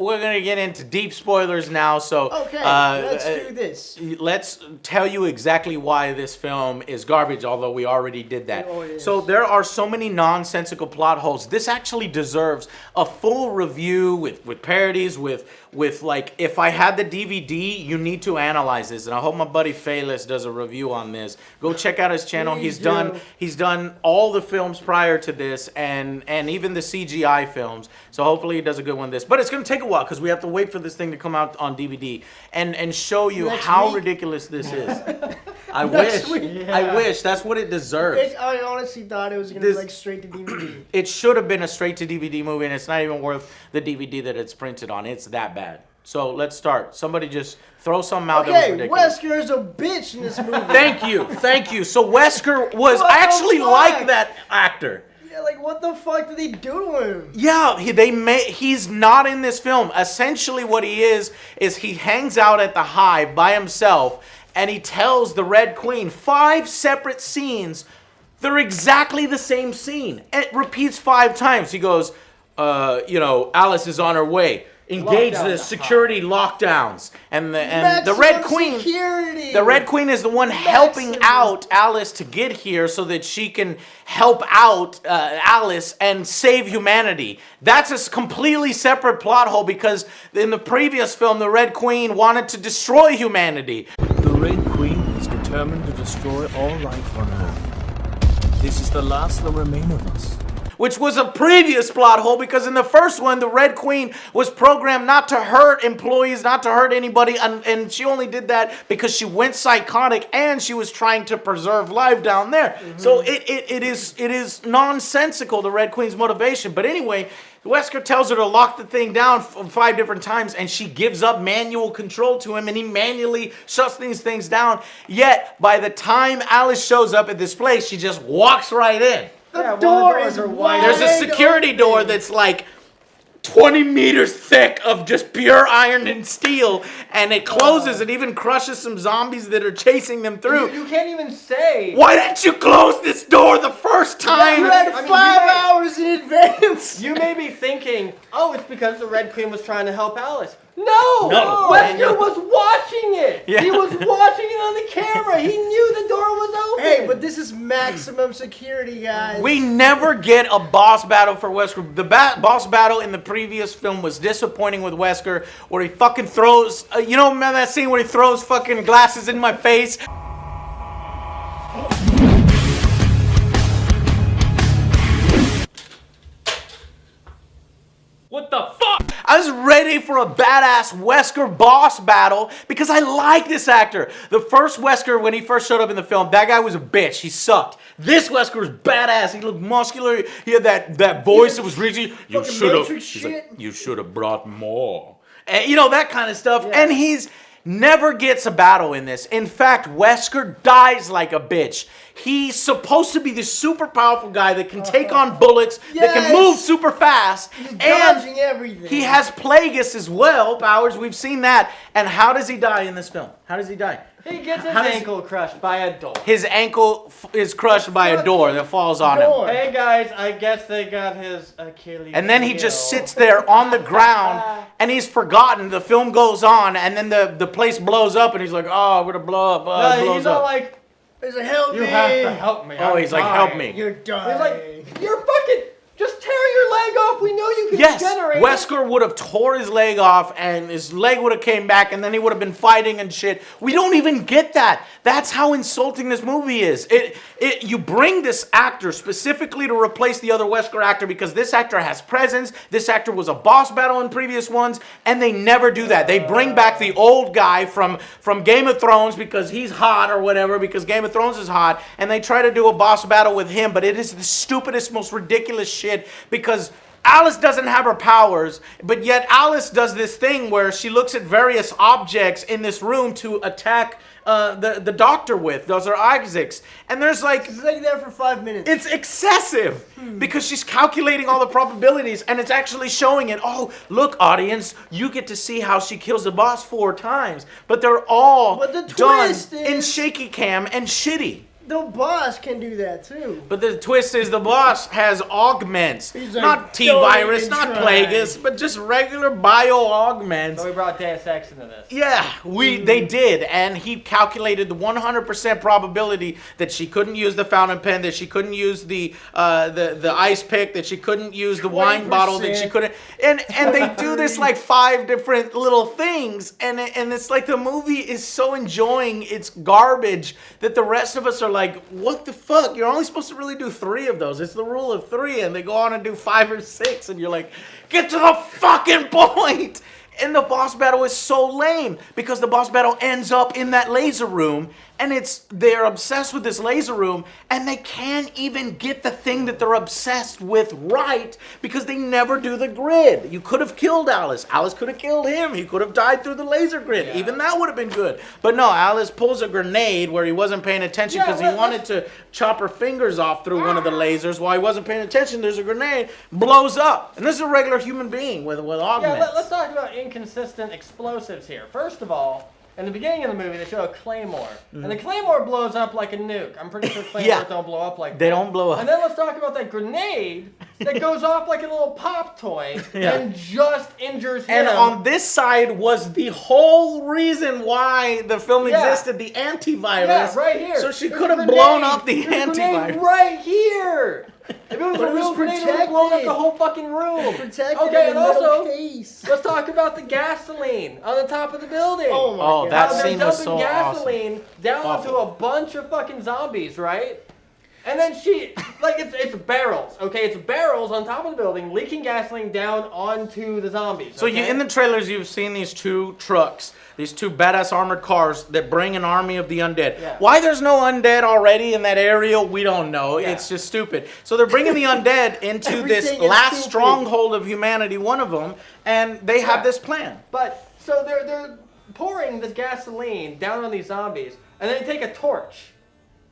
we're gonna get into deep spoilers now. So okay, let's do this. Let's tell you exactly why this film is garbage. Although we already did that. Oh, so there are so many nonsensical plot holes. This actually deserves a full review with parodies, with like, if I had the DVD, you need to analyze this. And I hope my buddy Phalis does a review on this. Go check out his channel. He's done all the films prior to this and even the CGI films. So hopefully he does a good one this. But it's going to take a while because we have to wait for this thing to come out on DVD and show you how ridiculous this is. I wish. I wish. That's what it deserves. I honestly thought it was going to be like straight to DVD. It should have been a straight to DVD movie, and it's not even worth the DVD that it's printed on. It's that bad. So let's start. Somebody just throw something out that was ridiculous. Wesker is a bitch in this movie. Thank you. So Wesker was actually like that actor. Yeah, like what the fuck did they do to him? Yeah, he's not in this film. Essentially what he is he hangs out at the Hive by himself, and he tells the Red Queen 5 separate scenes. They're exactly the same scene. It repeats 5 times. He goes, Alice is on her way. Engage the security lockdowns, and the Red Queen. Security. The Red Queen is the one helping out Alice to get here so that she can help out Alice and save humanity. That's a completely separate plot hole because in the previous film, the Red Queen wanted to destroy humanity. The Red Queen is determined to destroy all life on Earth. This is the last that remain of us. Which was a previous plot hole because in the first one, the Red Queen was programmed not to hurt employees, not to hurt anybody, and she only did that because she went psychotic and she was trying to preserve life down there. Mm-hmm. So it is nonsensical, the Red Queen's motivation. But anyway, Wesker tells her to lock the thing down 5 different times, and she gives up manual control to him, and he manually shuts these things down. Yet, by the time Alice shows up at this place, she just walks right in. The door is wide. There's a security door that's like 20 meters thick of just pure iron and steel, and it closes and even crushes some zombies that are chasing them through. You can't even say. Why didn't you close this door the first time? You had 5 hours in advance. You may be thinking, oh, it's because the Red Queen was trying to help Alice. No! Wesker was watching it! Yeah. He was watching it on the camera! He knew the door was open! Hey, but this is maximum security, guys. We never get a boss battle for Wesker. The boss battle in the previous film was disappointing with Wesker, where he fucking throws, remember that scene where he throws fucking glasses in my face? What the fuck? I was ready for a badass Wesker boss battle because I like this actor. The first Wesker, when he first showed up in the film, that guy was a bitch. He sucked. This Wesker was badass. He looked muscular. He had that voice that was reaching. You should have brought more. And, that kind of stuff. Yeah. And he's never gets a battle in this. In fact, Wesker dies like a bitch. He's supposed to be this super powerful guy that can take on bullets, that can move super fast. He's dodging everything. He has Plagueis as well, powers. We've seen that. And how does he die in this film? How does he die? He gets his ankle crushed by a door. His ankle is crushed by a door that falls on him. Hey guys, I guess they got his Achilles And then he just sits there on the ground, and he's forgotten. The film goes on, and then the place blows up, and he's like, oh, we're gonna blow up. No, he's all like, he's like, help me. You have to help me. Oh, he's like, help me. You're dying. He's like, you're fucking, just tear your leg off. We know you can regenerate. Yes, Wesker would have tore his leg off, and his leg would have came back, and then he would have been fighting and shit. We don't even get that. That's how insulting this movie is. You bring this actor specifically to replace the other Wesker actor because this actor has presence. This actor was a boss battle in previous ones, and they never do that. They bring back the old guy from Game of Thrones because he's hot or whatever, because Game of Thrones is hot, and they try to do a boss battle with him, but it is the stupidest, most ridiculous shit because Alice doesn't have her powers, but yet Alice does this thing where she looks at various objects in this room to attack the doctor with. Those are Isaacs. And there's like... She's like there for 5 minutes. It's excessive because she's calculating all the probabilities and it's actually showing it. Oh, look, audience, you get to see how she kills the boss 4 times. But they're all done in shaky cam and shitty. The boss can do that too. But the twist is the boss has augments. He's like, Not "Don't T-virus, even not try." Plagueis, but just regular bio-augments. So we brought Deus Ex into this. Yeah, they did, and he calculated the 100% probability that she couldn't use the fountain pen, that she couldn't use the ice pick, that she couldn't use the wine bottle, that she 20%. couldn't, and they do this like 5 different little things, and it's like the movie is so enjoying its garbage that the rest of us are like, what the fuck? You're only supposed to really do 3 of those. It's the rule of 3, and they go on and do 5 or 6, and you're like, get to the fucking point. And the boss battle is so lame because the boss battle ends up in that laser room, and they're obsessed with this laser room, and they can't even get the thing that they're obsessed with right because they never do the grid. You could have killed Alice. Alice could have killed him. He could have died through the laser grid. Yeah. Even that would have been good. But no, Alice pulls a grenade where he wasn't paying attention because he wanted to chop her fingers off through one of the lasers. While he wasn't paying attention, there's a grenade, blows up. And this is a regular human being with augments. Yeah, let's talk about inconsistent explosives here. First of all, in the beginning of the movie, they show a claymore. And the claymore blows up like a nuke. I'm pretty sure claymores don't blow up like that. They don't blow up. And then let's talk about that grenade that goes off like a little pop toy and just injures him. And on this side was the whole reason why the film existed, the antivirus. Yeah, right here. So she There's could a have grenade. blown up the There's a grenade antivirus. right here. If it was But a it was real grenade, it would have blown up protected. the whole fucking room. Protected Okay, in and a metal also, case. let's talk about the gaseline on the top of the building. Oh my Oh, god. that How they're scene was dumping so gasoline down Awful. onto a bunch of fucking zombies, right? And then it's barrels, okay? It's barrels on top of the building leaking gasoline down onto the zombies. So okay? in the trailers, you've seen these 2 trucks, these 2 badass armored cars that bring an army of the undead. Yeah. Why there's no undead already in that area, we don't know. Yeah. It's just stupid. So they're bringing the undead into this Everything is last stupid. stronghold of humanity, one of them, and they have this plan. But so they're pouring this gasoline down on these zombies, and then they take a torch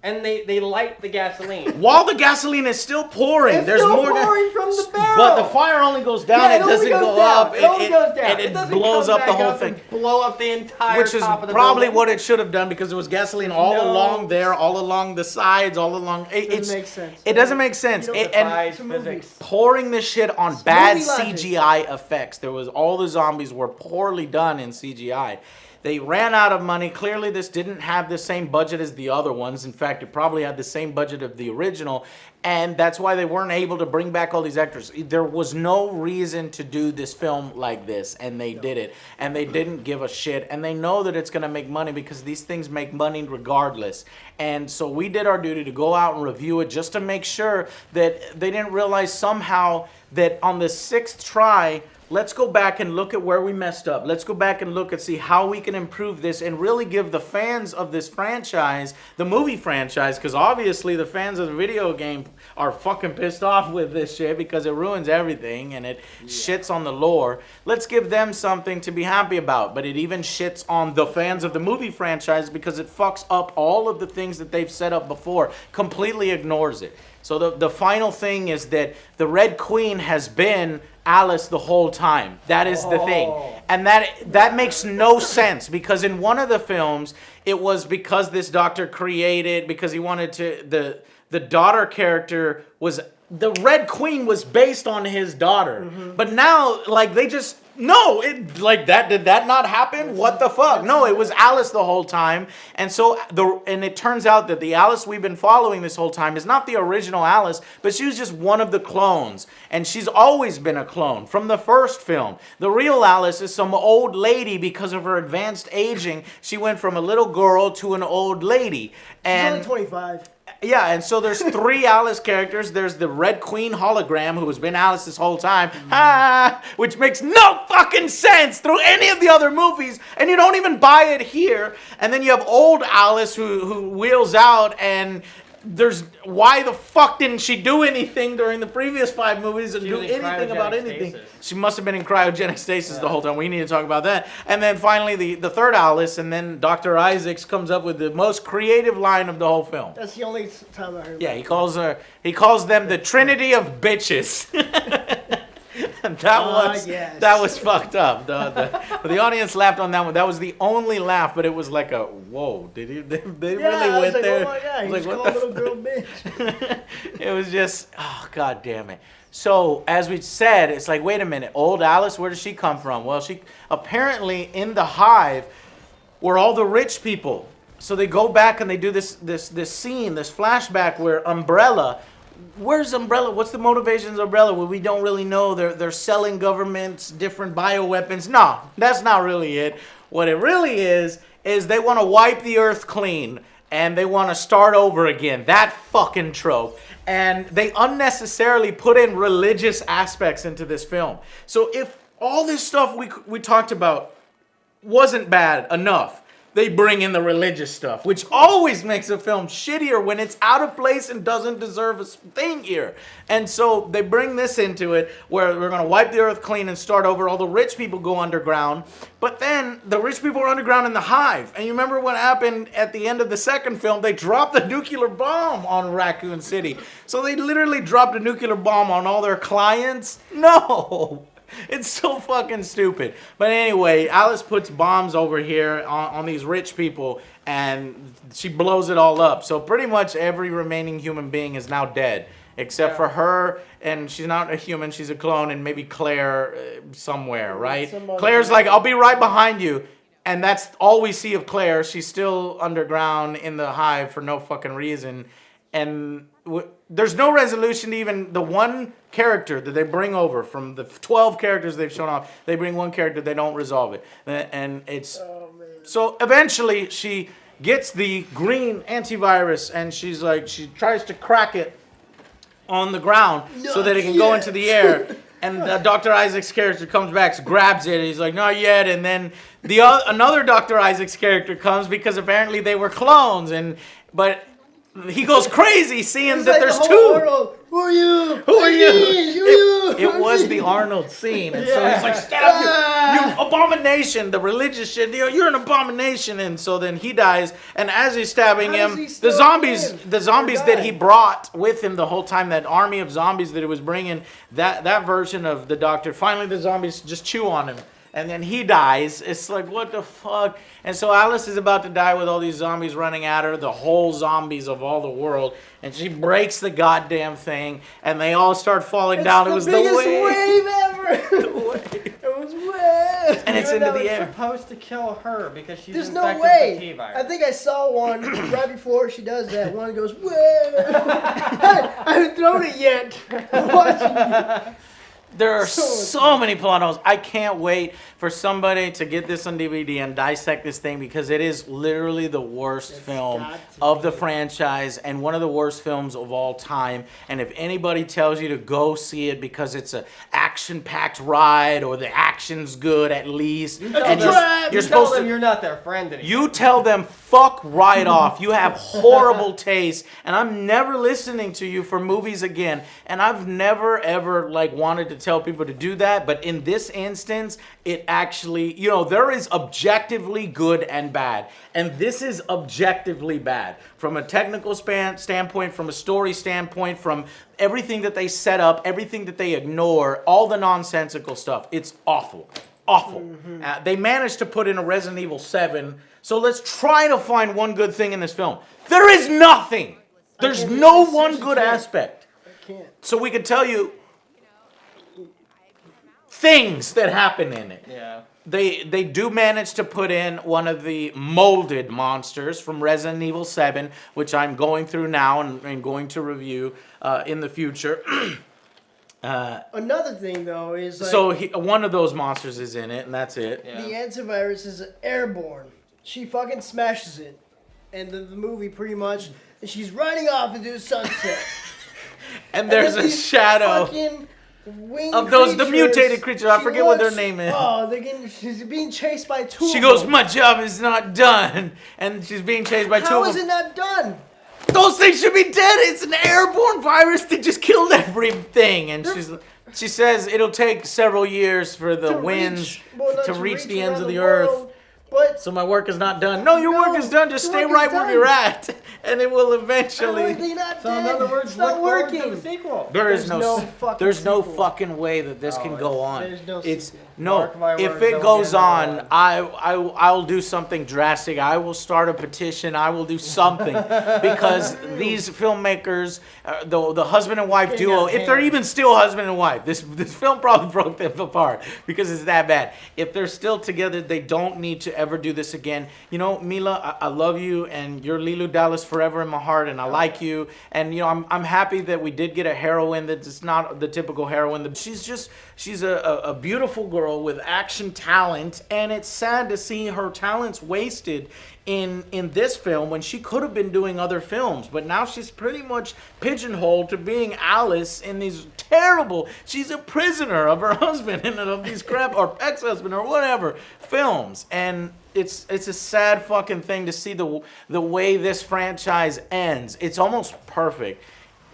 and they light the gasoline. While the gasoline is still pouring, It's there's still more pouring from the barrel. But the fire only goes down. Yeah, it doesn't only go goes down. up. It only goes down. And it doesn't blows come up the back whole up thing. and blow up the entire Which is top of the probably building. what it should have done because there was gasoline all No. along there, all along the sides, all along. Doesn't make sense. It doesn't make sense. You don't And Defies It's a movie. physics. pouring this shit on bad movie logic. CGI effects. There was all the zombies were poorly done in CGI. They ran out of money. Clearly, this didn't have the same budget as the other ones. In fact, it probably had the same budget of the original. And that's why they weren't able to bring back all these actors. There was no reason to do this film like this. And they did it. And they didn't give a shit. And they know that it's going to make money because these things make money regardless. And so we did our duty to go out and review it just to make sure that they didn't realize somehow that on the 6th try, let's go back and look at where we messed up. Let's go back and look and see how we can improve this and really give the fans of this franchise, the movie franchise, because obviously the fans of the video game are fucking pissed off with this shit because it ruins everything and it shits on the lore. Let's give them something to be happy about. But it even shits on the fans of the movie franchise because it fucks up all of the things that they've set up before, completely ignores it. So the final thing is that the Red Queen has been Alice the whole time. That is the thing. And that makes no sense because in one of the films, it was because this doctor created, because he wanted to, the daughter character was, the Red Queen was based on his daughter. But now, like, they just, no, it, like, that, did that not happen? What the fuck? No, it was Alice the whole time. And so, and it turns out that the Alice we've been following this whole time is not the original Alice, but she was just one of the clones. And she's always been a clone from the first film. The real Alice is some old lady because of her advanced aging. She went from a little girl to an old lady. And She's only 25. yeah, and so there's 3 Alice characters. There's the Red Queen hologram who has been Alice this whole time, which makes no fucking sense through any of the other movies, and you don't even buy it here. And then you have old Alice who wheels out, and there's, why the fuck didn't she do anything during the previous 5 movies and She do was in anything about cryogenic anything? stasis. She must have been in cryogenic stasis the whole time. We need to talk about that. And then finally the third Alice, and then Dr. Isaacs comes up with the most creative line of the whole film. That's the only time I heard. Yeah, he calls them the Trinity of bitches. Yes. That was fucked up. The audience laughed on that one. That was the only laugh, but it was like a whoa. Did he? They Yeah, really I was went like, there. oh my god, I he was just like, called what little girl bitch. It was just, oh, god damn it. So, as we said, it's like, wait a minute, old Alice, where does she come from? Well, she apparently in the hive were all the rich people. So they go back and they do this scene, this flashback where Umbrella, where's Umbrella? What's the motivations of Umbrella? Well, we don't really know. They're selling governments different bioweapons. No, that's not really it. What it really is they want to wipe the earth clean and they want to start over again. That fucking trope. And they unnecessarily put in religious aspects into this film. So if all this stuff we talked about wasn't bad enough, they bring in the religious stuff, which always makes a film shittier when it's out of place and doesn't deserve a thing here. And so they bring this into it where we're going to wipe the earth clean and start over. All the rich people go underground. But then the rich people are underground in the hive. And you remember what happened at the end of the second film? They dropped the nuclear bomb on Raccoon City. So they literally dropped a nuclear bomb on all their clients? No! It's so fucking stupid. But anyway, Alice puts bombs over here on these rich people, and she blows it all up. So pretty much every remaining human being is now dead, except for her, and she's not a human, she's a clone, and maybe Claire somewhere, right? Claire's like, I'll be right behind you. And that's all we see of Claire. She's still underground in the hive for no fucking reason. And there's no resolution to even the one character that they bring over from the 12 characters they've shown off. They bring one character, they don't resolve it. And it's... So eventually she gets the green antivirus and she's like, she tries to crack it on the ground so that it can go into the air. And Dr. Isaac's character comes back, grabs it, and he's like, not yet. And then another Dr. Isaac's character comes because apparently they were clones. But he goes crazy seeing that there's two. World. Who are you? Who are you? It Who was are the you? Arnold scene. And so he's like, stab you abomination, the religious shit. You're an abomination. And so then he dies. And as he's stabbing How does him, he the still zombies live? that he brought with him the whole time, that army of zombies that he was bringing, that version of the doctor, finally the zombies just chew on him. And then he dies. It's like, what the fuck? And so Alice is about to die with all these zombies running at her, the whole zombies of all the world. And she breaks the goddamn thing, and they all start falling down. It was the biggest wave. wave ever. The wave. It was wave. And it's Even into though the air. supposed to kill her because she's There's infected no way. with the T-virus. I think I saw one right before she does that. One goes, wave. I haven't thrown it yet. I'm watching. There are so many plot holes. I can't wait for somebody to get this on DVD and dissect this thing, because it is literally the worst film of the franchise and one of the worst films of all time. And if anybody tells you to go see it because it's an action-packed ride or the action's good at least, and you're supposed to, you're not their friend anymore. you tell them fuck right off. You have horrible taste, and I'm never listening to you for movies again. And I've never ever wanted to tell people to do that, but in this instance, it actually, there is objectively good and bad, and this is objectively bad from a technical standpoint, from a story standpoint, from everything that they set up, everything that they ignore, all the nonsensical stuff. It's awful. They managed to put in a Resident Evil 7, so let's try to find one good thing in this film. There is nothing. There's no one good aspect. I can't. So we could tell you things that happen in it. Yeah. They do manage to put in one of the molded monsters from Resident Evil 7, which I'm going through now and going to review in the future. Another thing, though, is one of those monsters is in it, and that's it. Yeah. the antivirus is airborne. She fucking smashes it. And the movie, pretty much, she's riding off into the sunset. And there's then a these shadow fucking winged of the creatures, mutated creatures. I she forget what their wants- name is. Oh, she's being chased by two She of goes, them. my job is not done. And she's being chased by two How of is them. it not done? Those things should be dead. It's an airborne virus that just killed everything. And she says it'll take several years for the winds to reach the ends of the earth. But So my work is not done. No, your work is done. Just your stay work is right where done. you're at. and it will How are eventually. they not So in dead? other words, it's not look forward to working. the sequel. There's There's no no fucking way that this can go on. There's no It's sequel. no. Mark my If words, it there will goes be on, another I'll do something drastic. I will start a petition. I will do something because these filmmakers, the husband and wife Getting duo, out of if they're hand. even still husband and wife, this film probably broke them apart because it's that bad. If they're still together, they don't need to ever do this again. You know, Mila, I love you, and you're Lilu Dallas forever in my heart, and I like you. And you know, I'm happy that we did get a heroine that's not the typical heroine. She's a beautiful girl with action talent, and it's sad to see her talents wasted in this film when she could have been doing other films. But now she's pretty much pigeonholed to being Alice in these terrible. She's a prisoner of her husband and of these crap or ex-husband or whatever films, and it's a sad fucking thing to see the way this franchise ends. It's almost perfect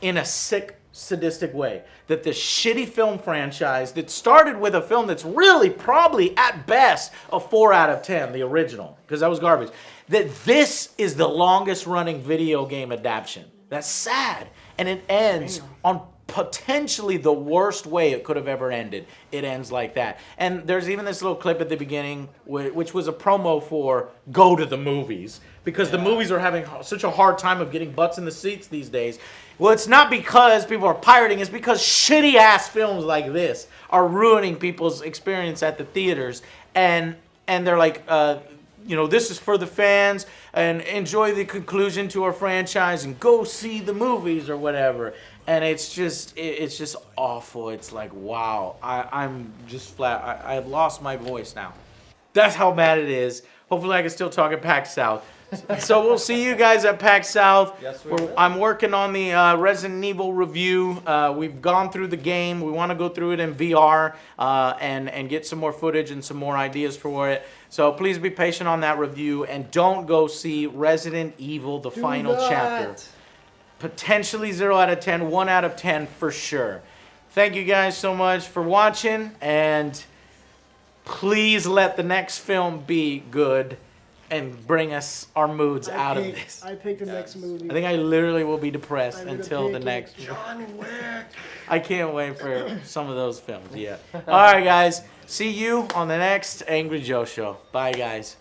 in a sick, sadistic way that the shitty film franchise that started with a film that's really probably at best a 4 out of 10, the original, because that was garbage, that this is the longest running video game adaptation. That's sad. And it ends on potentially the worst way it could have ever ended. It ends like that. And there's even this little clip at the beginning, which was a promo for go to the movies, because the movies are having such a hard time of getting butts in the seats these days. Well, it's not because people are pirating, it's because shitty ass films like this are ruining people's experience at the theaters. And they're like, you know, this is for the fans, and enjoy the conclusion to our franchise and go see the movies or whatever. And it's just awful. It's like, wow, I'm just flat. I've lost my voice now. That's how bad it is. Hopefully I can still talk at PAX South. So we'll see you guys at PAX South. Yes, we will. I'm working on the Resident Evil review. We've gone through the game. We want to go through it in VR and get some more footage and some more ideas for it. So please be patient on that review, and don't go see Resident Evil, the final chapter. Potentially 0 out of 10, 1 out of 10 for sure. Thank you guys so much for watching, and please let the next film be good and bring us our moods out of this. I picked the next movie. I think I literally will be depressed I'm gonna until the pick next. John Wick. I can't wait for some of those films. Yeah. All right, guys. See you on the next Angry Joe show. Bye, guys.